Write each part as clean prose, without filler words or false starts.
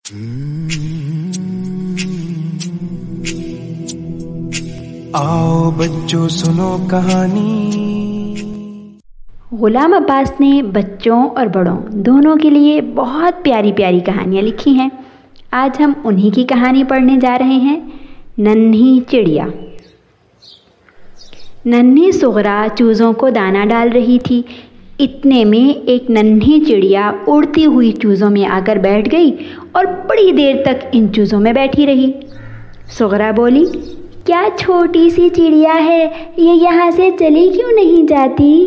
आओ बच्चों सुनो कहानी। गुलाम अब्बास ने बच्चों और बड़ों दोनों के लिए बहुत प्यारी प्यारी कहानियाँ लिखी हैं। आज हम उन्हीं की कहानी पढ़ने जा रहे हैं। नन्ही चिड़िया। नन्ही सुगरा चूज़ों को दाना डाल रही थी। इतने में एक नन्ही चिड़िया उड़ती हुई चूज़ों में आकर बैठ गई और बड़ी देर तक इन चूज़ों में बैठी रही। सुगरा बोली, क्या छोटी सी चिड़िया है, ये यहाँ से चली क्यों नहीं जाती?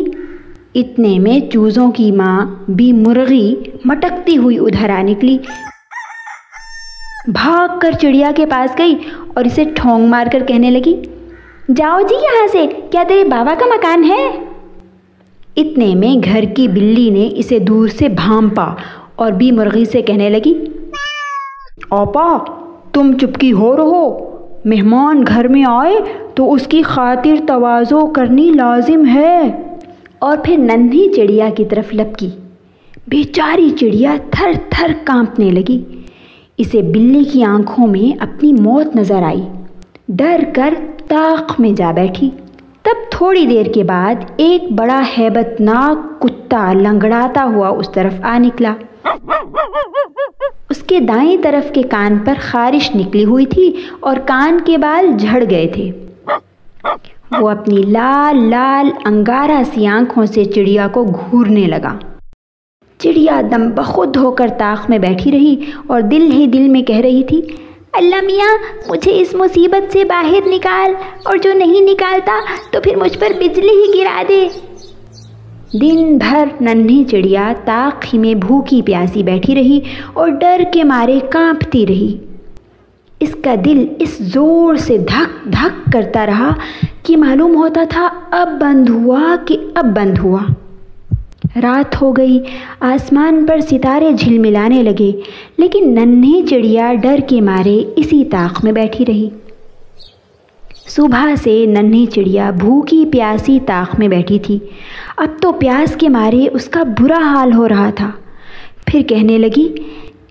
इतने में चूज़ों की माँ भी मुर्गी मटकती हुई उधर आ निकली। भाग कर चिड़िया के पास गई और इसे ठोंग मारकर कहने लगी, जाओ जी यहाँ से, क्या तेरे बाबा का मकान है? इतने में घर की बिल्ली ने इसे दूर से भांपा और भी मुर्गी से कहने लगी, आपा तुम चुपकी हो रहो, मेहमान घर में आए तो उसकी खातिर तवाज़ो करनी लाजिम है। और फिर नन्ही चिड़िया की तरफ लपकी। बेचारी चिड़िया थर थर कांपने लगी। इसे बिल्ली की आंखों में अपनी मौत नजर आई। डर कर ताक में जा बैठी। तब थोड़ी देर के बाद एक बड़ा हैबतनाक कुत्ता लंगड़ाता हुआ उस तरफ आ निकला। उसके दाईं तरफ के कान पर खारिश निकली हुई थी और कान के बाल झड़ गए थे। वो अपनी लाल लाल अंगारा सी आंखों से चिड़िया को घूरने लगा। चिड़िया दम बखुद होकर ताक में बैठी रही और दिल ही दिल में कह रही थी, अल्लाह मियाँ मुझे इस मुसीबत से बाहर निकाल, और जो नहीं निकालता तो फिर मुझ पर बिजली ही गिरा दे। दिन भर नन्ही चिड़िया ताक ही में भूखी प्यासी बैठी रही और डर के मारे कांपती रही। इसका दिल इस जोर से धक धक करता रहा कि मालूम होता था अब बंद हुआ कि अब बंद हुआ। रात हो गई, आसमान पर सितारे झिलमिलाने लगे, लेकिन नन्ही चिड़िया डर के मारे इसी ताक में बैठी रही। सुबह से नन्ही चिड़िया भूखी प्यासी ताक में बैठी थी। अब तो प्यास के मारे उसका बुरा हाल हो रहा था। फिर कहने लगी,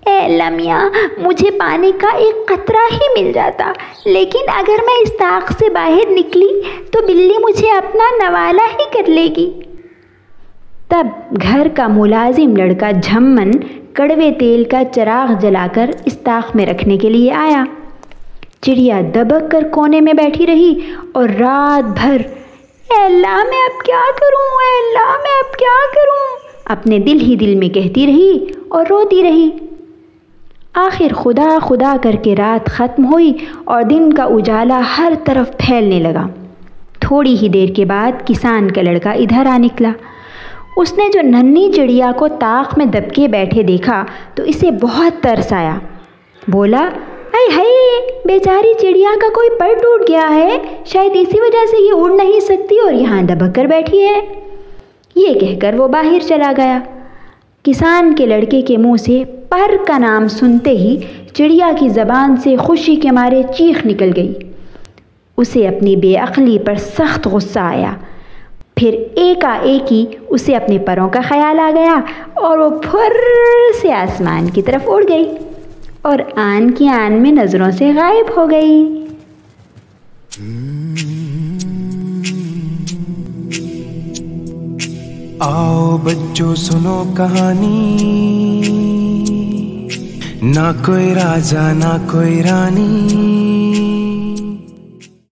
ए अल्लाह मियाँ मुझे पानी का एक कतरा ही मिल जाता, लेकिन अगर मैं इस ताक से बाहर निकली तो बिल्ली मुझे अपना नवाला ही कर लेगी। तब घर का मुलाजिम लड़का झम्मन कड़वे तेल का चिराग जलाकर इस ताक में रखने के लिए आया। चिड़िया दबक कर कोने में बैठी रही और रात भर ए अल्लाह मैं अब क्या करूं, ए अल्लाह मैं अब क्या करूं, अपने दिल ही दिल में कहती रही और रोती रही। आखिर खुदा खुदा करके रात ख़त्म हुई और दिन का उजाला हर तरफ फैलने लगा। थोड़ी ही देर के बाद किसान का लड़का इधर आ निकला। उसने जो नन्ही चिड़िया को ताक में दबके बैठे देखा तो इसे बहुत तरस आया। बोला, अरे हाय बेचारी चिड़िया का कोई पर टूट गया है, शायद इसी वजह से ये उड़ नहीं सकती और यहाँ दबक कर बैठी है। ये कहकर वो बाहर चला गया। किसान के लड़के के मुंह से पर का नाम सुनते ही चिड़िया की ज़बान से खुशी के मारे चीख निकल गई। उसे अपनी बेअक्ली पर सख्त गुस्सा आया। फिर एकाएक ही उसे अपने परों का ख्याल आ गया और वो फुर्र से आसमान की तरफ उड़ गई और आन की आन में नज़रों से गायब हो गई। आओ बच्चों सुनो कहानी। ना कोई राजा ना कोई रानी,